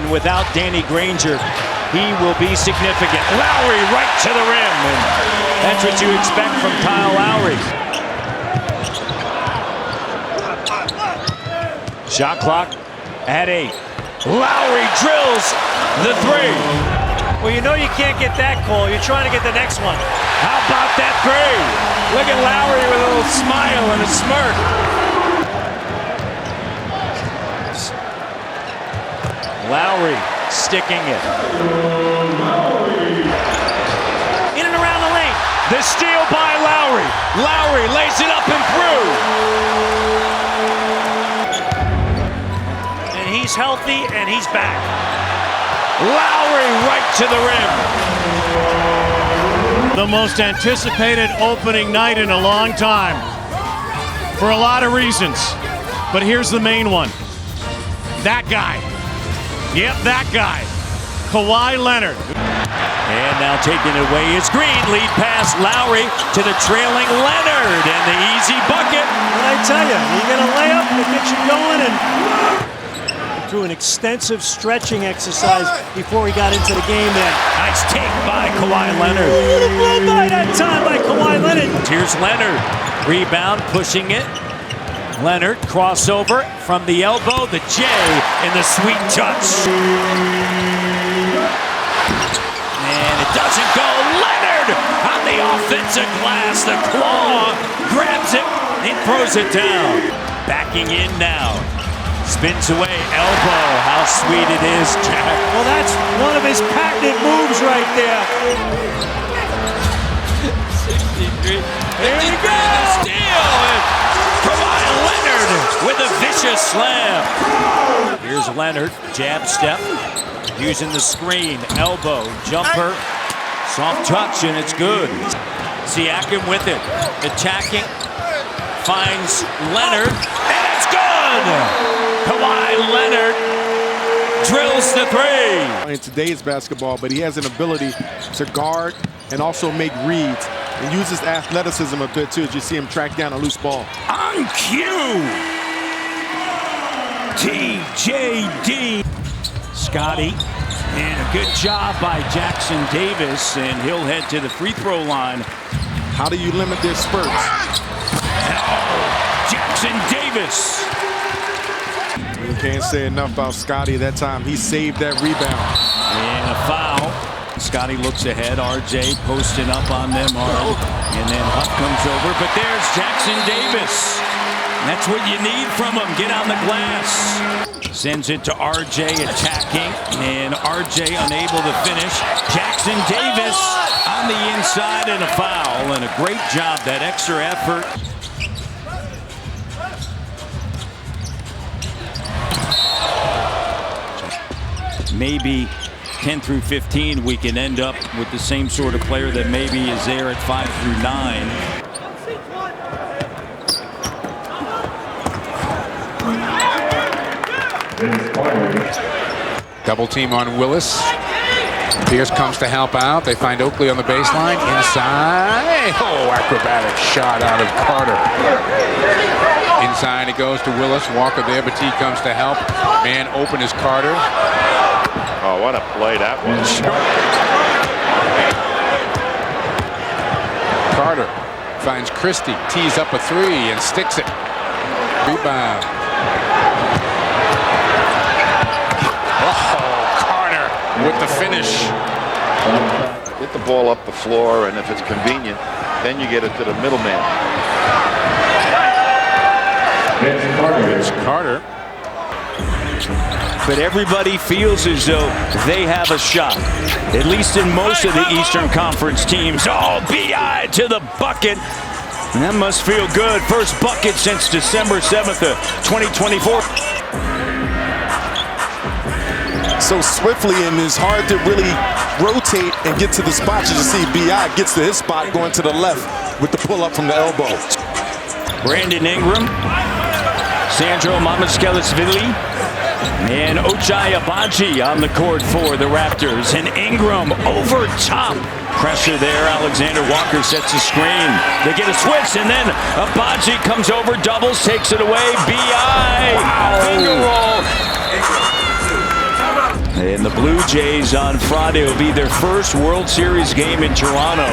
and without Danny Granger, he will be significant. Lowry right to the rim, and that's what you expect from Kyle Lowry. Shot clock at 8. Lowry drills the 3. Well, you know you can't get that call. You're trying to get the next one. How about that 3? Look at Lowry with a little smile and a smirk. Lowry sticking it. In and around the lane. The steal by Lowry. Lowry lays it up and through. And he's healthy and he's back. Lowry right to the rim. The most anticipated opening night in a long time. For a lot of reasons. But here's the main one. That guy. Yep, that guy. Kawhi Leonard. And now taking it away is Green. Lead pass Lowry to the trailing Leonard. And the easy bucket. What I tell you, you get a layup that gets you going, and through an extensive stretching exercise before he got into the game there. Nice take by Kawhi Leonard. Blown by that time by Kawhi Leonard. Here's Leonard. Rebound, pushing it. Leonard crossover from the elbow. The J in the sweet touch. And it doesn't go. Leonard on the offensive glass. The claw grabs it and throws it down. Backing in now. Spins away, elbow. How sweet it is, Jack. Well, that's one of his patented moves right there. 63. There you go. Steal. Kawhi Leonard with a vicious slam. Here's Leonard, jab step, using the screen, elbow, jumper, soft touch, and it's good. Siakam with it, attacking, finds Leonard, and it's good! Kawhi Leonard drills the 3. In today's basketball, but he has an ability to guard and also make reads and uses athleticism a bit too, as you see him track down a loose ball. On cue, TJD. Scotty, and a good job by Jackson-Davis, and he'll head to the free throw line. How do you limit their spurts? Jackson-Davis. You can't say enough about Scotty that time. He saved that rebound. And a foul. Scotty looks ahead. RJ posting up on them hard. And then Huff comes over. But there's Jackson-Davis. That's what you need from him. Get on the glass. Sends it to RJ attacking. And RJ unable to finish. Jackson-Davis on the inside and a foul. And a great job. That extra effort. Maybe 10 through 15, we can end up with the same sort of player that maybe is there at 5 through 9. Double team on Willis. Pierce comes to help out. They find Oakley on the baseline. Inside. Oh, acrobatic shot out of Carter. Inside it goes to Willis. Walker there, but T comes to help. Man open is Carter. Oh, what a play that was. Carter finds Christie, tees up a 3 and sticks it. Rebound. Oh, Carter with the finish. Get the ball up the floor, and if it's convenient, then you get it to the middleman. It's Carter. But everybody feels as though they have a shot, at least in most of the Eastern Conference teams. Oh, B.I. to the bucket. That must feel good. First bucket since December 7th of 2024. So swiftly, and it's hard to really rotate and get to the spot. You just see B.I. gets to his spot going to the left with the pull-up from the elbow. Brandon Ingram, Sandro Mamukelashvili, and Ochai Agbaji on the court for the Raptors. And Ingram over top. Pressure there. Alexander Walker sets a screen. They get a switch, and then Agbaji comes over, doubles, takes it away. B.I. Finger roll. And the Blue Jays on Friday will be their first World Series game in Toronto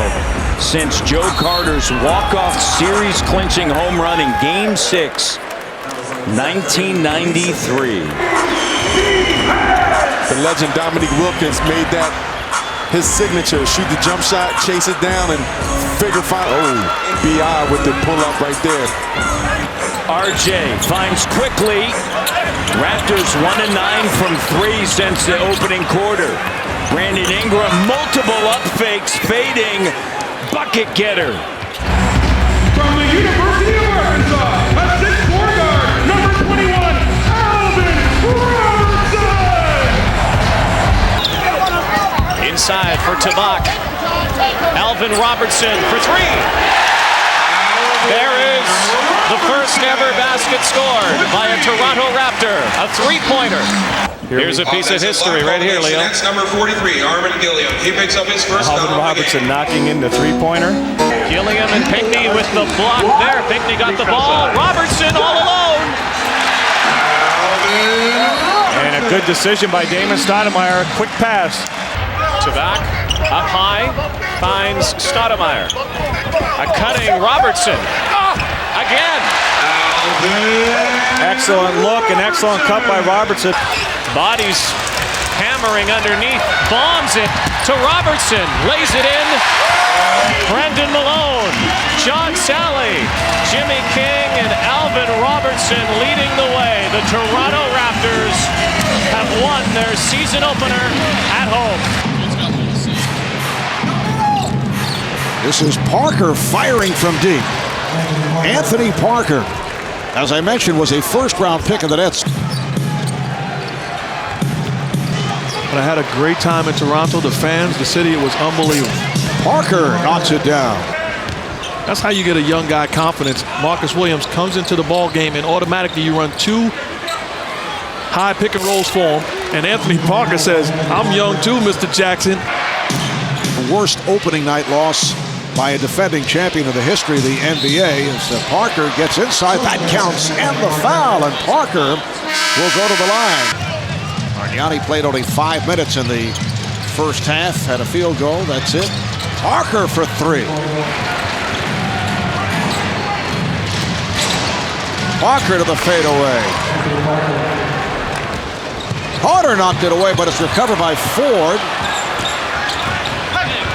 since Joe Carter's walk-off series-clinching home run in Game 6, 1993. The legend Dominique Wilkins made that his signature. Shoot the jump shot, chase it down, and figure five. Oh, B.I. with the pull-up right there. RJ finds quickly. Raptors 1-9 from 3 since the opening quarter. Brandon Ingram, multiple up fakes, fading, bucket getter. From the University of Arkansas, a 6'4" guard, number 21, Alvin Robertson. Inside for Tabak. Alvin Robertson for 3. There is the first ever basket scored by a Toronto Raptor, a 3-pointer. Here's a piece of history right here, Leo. That's number 43, Armin Gilliam. He picks up his first Alvin Robertson knocking in the 3-pointer. Gilliam and Pinckney with the block there. Pinckney got the ball. Robertson all alone. And a good decision by Damon Stoudemire. Quick pass. Tabak up high, finds Stoudemire. A cutting Robertson. Again. Excellent look and excellent cut by Robertson. Bodies hammering underneath. Bombs it to Robertson. Lays it in. Brendan Malone, John Sally, Jimmy King, and Alvin Robertson leading the way. The Toronto Raptors have won their season opener at home. This is Parker firing from deep. Anthony Parker, as I mentioned, was a first-round pick of the Nets. But I had a great time in Toronto. The fans, the city, it was unbelievable. Parker knocks it down. That's how you get a young guy confidence. Marcus Williams comes into the ball game and automatically you run 2 high pick and rolls for him. And Anthony Parker says, I'm young too, Mr. Jackson. The worst opening night loss by a defending champion of the history of the NBA as Parker gets inside. That counts, and the foul, and Parker will go to the line. Bargnani played only 5 minutes in the first half, had a field goal, that's it. Parker for 3. Parker to the fadeaway. Carter knocked it away, but it's recovered by Ford.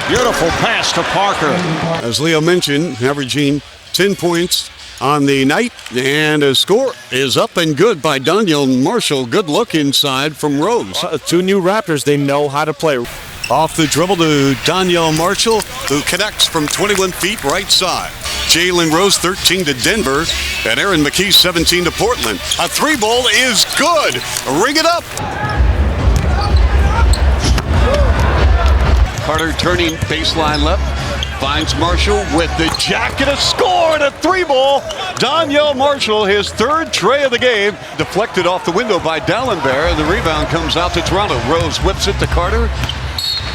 Beautiful pass to Parker. As Leo mentioned, averaging 10 points on the night, and a score is up and good by Donyell Marshall. Good look inside from Rose. 2 new Raptors, they know how to play. Off the dribble to Donyell Marshall, who connects from 21 feet right side. Jalen Rose 13 to Denver, and Aaron McKee 17 to Portland. A 3-ball is good. Ring it up. Carter turning baseline left. Finds Marshall with the jacket. A score and a 3-ball. Donyell Marshall, his 3rd tray of the game. Deflected off the window by Dallenberg, and the rebound comes out to Toronto. Rose whips it to Carter.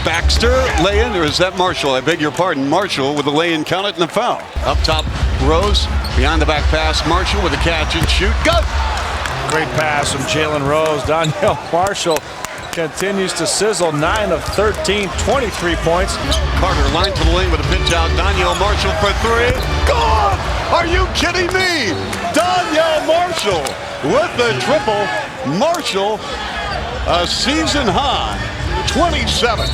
Baxter, lay-in, or is that Marshall? I beg your pardon. Marshall with the lay-in, count it, and the foul. Up top, Rose. Behind the back pass, Marshall with a catch and shoot. Good! Great pass from Jalen Rose. Donyell Marshall continues to sizzle. 9 of 13, 23 points. Carter line to the lane with a pitch out. Donyell Marshall for 3. Gone! Are you kidding me? Donyell Marshall with the triple. Marshall, a season high, 27.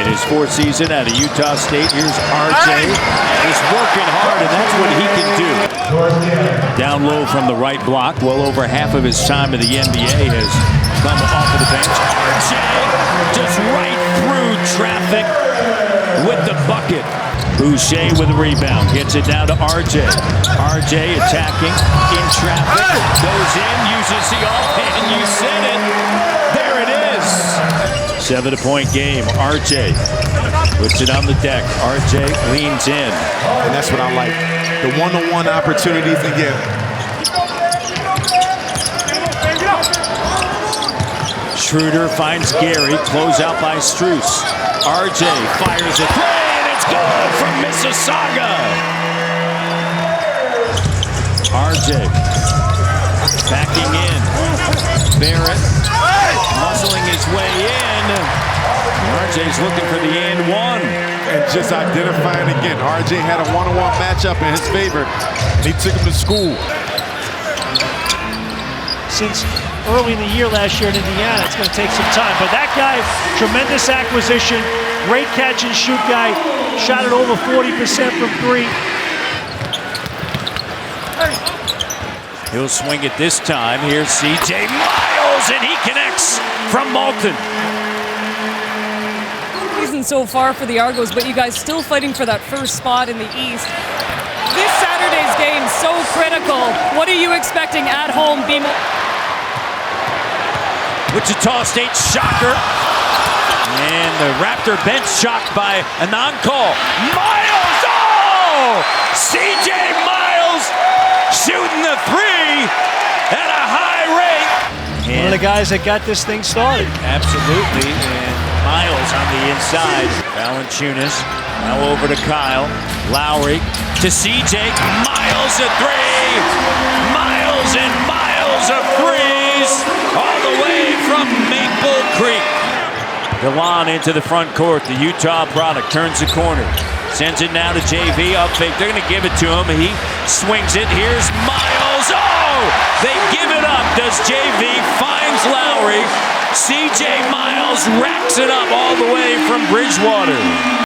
In his 4th season at Utah State, here's RJ. He's working hard, and that's what he can do. Down low from the right block. Well over half of his time in the NBA has come off of the bench. RJ just right through traffic with the bucket. Boucher with a rebound. Gets it down to RJ. RJ attacking in traffic. Goes in, uses the offhand. You said it. There it is. 7-point game. RJ puts it on the deck. RJ leans in. And that's what I like. The one-on-one opportunities again. Schroeder finds Gary. Close out by Strus. RJ fires it. And it's good from Mississauga. RJ backing in. Barrett muscling his way in. RJ's looking for the and one. And just identifying again. RJ had a one-on-one matchup in his favor. He took him to school. Since early in the year last year in Indiana, it's going to take some time. But that guy, tremendous acquisition, great catch and shoot guy, shot it over 40% from three. He'll swing it this time. Here's CJ Miles, and he connects from Malton. Season so far for the Argos, but you guys still fighting for that first spot in the East. This Saturday's game so critical. What are you expecting at home? Wichita State shocker. And the Raptor bench shocked by a non-call. Miles! Oh! CJ Miles shooting the three at a high rate. One of the guys that got this thing started. Absolutely. And Miles on the inside. Valanciunas now over to Kyle. Lowry to CJ. Miles a three. Miles and miles of threes all the way from Maple Creek. DeLon into the front court. The Utah product turns the corner. Sends it now to JV. Up fake. They're going to give it to him. He swings it. Here's Miles. Oh! They give it up. Does JV. Finds Lowry. CJ Miles racks it up all the way from Bridgewater.